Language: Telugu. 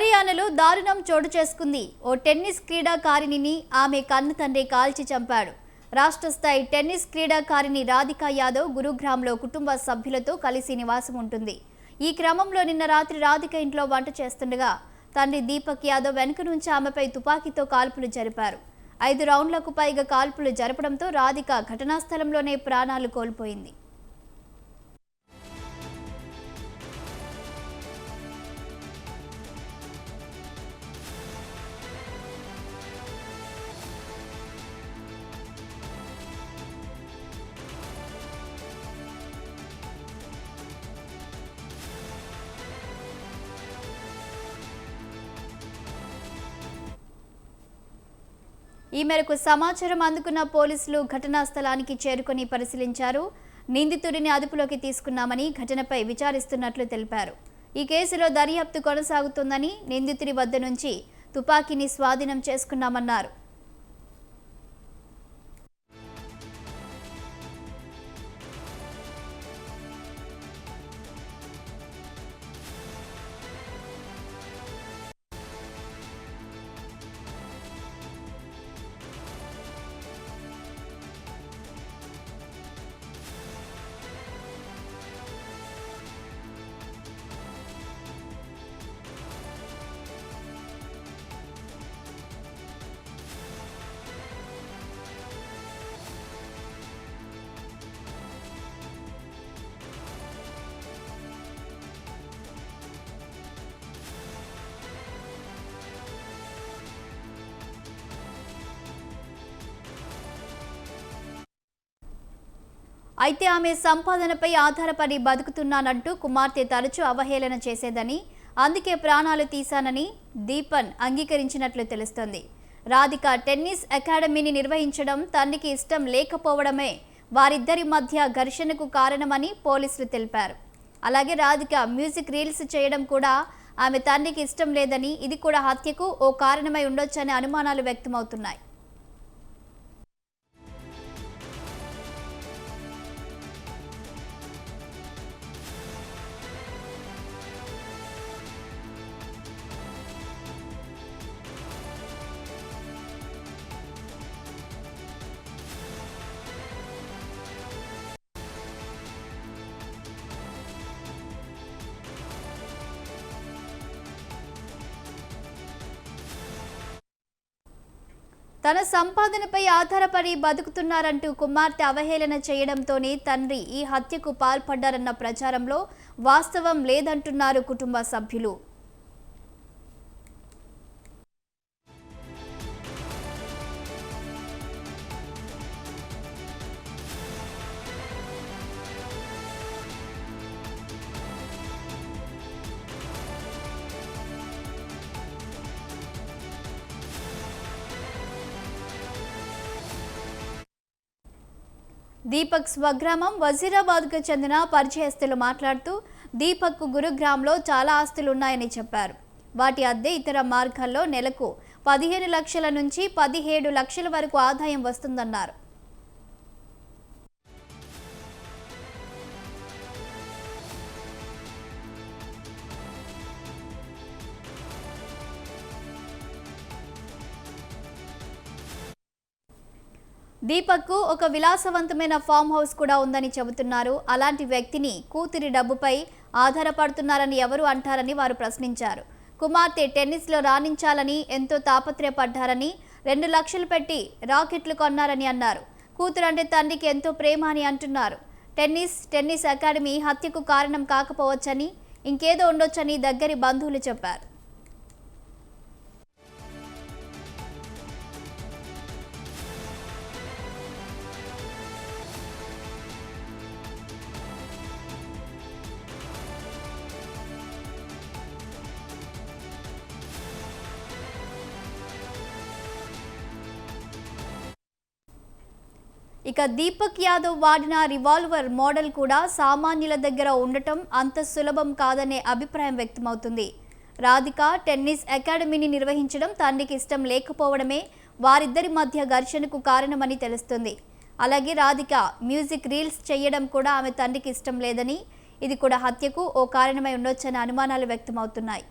హర్యానాలో దారుణం చోటు చేసుకుంది. ఓ టెన్నిస్ క్రీడాకారిణిని ఆమె కన్న తండ్రి కాల్చి చంపాడు. రాష్ట్ర స్థాయి టెన్నిస్ క్రీడాకారిణి రాధికా యాదవ్ గురుగ్రామ్లో కుటుంబ సభ్యులతో కలిసి నివాసం ఉంటుంది. ఈ క్రమంలో నిన్న రాత్రి రాధిక ఇంట్లో వంట చేస్తుండగా తండ్రి దీపక్ యాదవ్ వెనుక నుంచి ఆమెపై తుపాకీతో కాల్పులు జరిపారు. 5 రౌండ్లకు పైగా కాల్పులు జరపడంతో రాధిక ఘటనా స్థలంలోనే ప్రాణాలు కోల్పోయింది. ఈ మేరకు సమాచారం అందుకున్న పోలీసులు ఘటనా స్థలానికి చేరుకొని పరిశీలించారు. నిందితుడిని అదుపులోకి తీసుకున్నామని, ఘటనపై విచారిస్తున్నట్లు తెలిపారు. ఈ కేసులో దర్యాప్తు కొనసాగుతుందని, నిందితుడి వద్ద నుంచి తుపాకీని స్వాధీనం చేసుకున్నామన్నారు. అయితే ఆమె సంపాదనపై ఆధారపడి బతుకుతున్నానంటూ కుమార్తె తరచూ అవహేళన చేసేదని, అందుకే ప్రాణాలు తీశానని దీపన్ అంగీకరించినట్లు తెలుస్తోంది. రాధిక టెన్నిస్ అకాడమీని నిర్వహించడం తండ్రికి ఇష్టం లేకపోవడమే వారిద్దరి మధ్య ఘర్షణకు కారణమని పోలీసులు తెలిపారు. అలాగే రాధిక మ్యూజిక్ రీల్స్ చేయడం కూడా ఆమె తండ్రికి ఇష్టం లేదని, ఇది కూడా హత్యకు ఓ కారణమై ఉండొచ్చనే అనుమానాలు వ్యక్తమవుతున్నాయి. తన సంపాదనపై ఆధారపడి బతుకుతున్నారంటూ కుమార్తె అవహేళన చేయడంతోనే తండ్రి ఈ హత్యకు పాల్పడ్డారన్న ప్రచారంలో వాస్తవం లేదంటున్నారు కుటుంబ సభ్యులు. దీపక్ స్వగ్రామం వజీరాబాద్కు చెందిన పరిచయస్తులు మాట్లాడుతూ దీపక్ గురుగ్రామ్లో చాలా ఆస్తులున్నాయని చెప్పారు. వాటి అద్దె ఇతర మార్గాల్లో నెలకు 15 లక్షల నుంచి 17 లక్షల వరకు ఆదాయం వస్తుందన్నారు. దీపక్కు ఒక విలాసవంతమైన ఫామ్ హౌస్ కూడా ఉందని చెబుతున్నారు. అలాంటి వ్యక్తిని కూతురి డబ్బుపై ఆధారపడుతున్నారని ఎవరు అంటారని వారు ప్రశ్నించారు. కుమార్తె టెన్నిస్లో రాణించాలని ఎంతో తాపత్రయపడ్డారని, 2 లక్షలు పెట్టి రాకెట్లు కొన్నారని అన్నారు. కూతురు అంటే తండ్రికి ఎంతో ప్రేమ అని అంటున్నారు. టెన్నిస్ అకాడమీ హత్యకు కారణం కాకపోవచ్చని, ఇంకేదో ఉండొచ్చని దగ్గరి బంధువులు చెప్పారు. ఇక దీపక్ యాదవ్ వాడిన రివాల్వర్ మోడల్ కూడా సామాన్యుల దగ్గర ఉండటం అంత సులభం కాదనే అభిప్రాయం వ్యక్తమవుతుంది. రాధిక టెన్నిస్ అకాడమీని నిర్వహించడం తండ్రికి ఇష్టం లేకపోవడమే వారిద్దరి మధ్య ఘర్షణకు కారణమని తెలుస్తుంది. అలాగే రాధిక మ్యూజిక్ రీల్స్ చేయడం కూడా ఆమె తండ్రికి ఇష్టం లేదని, ఇది కూడా హత్యకు ఓ కారణమై ఉండొచ్చనే అనుమానాలు వ్యక్తమవుతున్నాయి.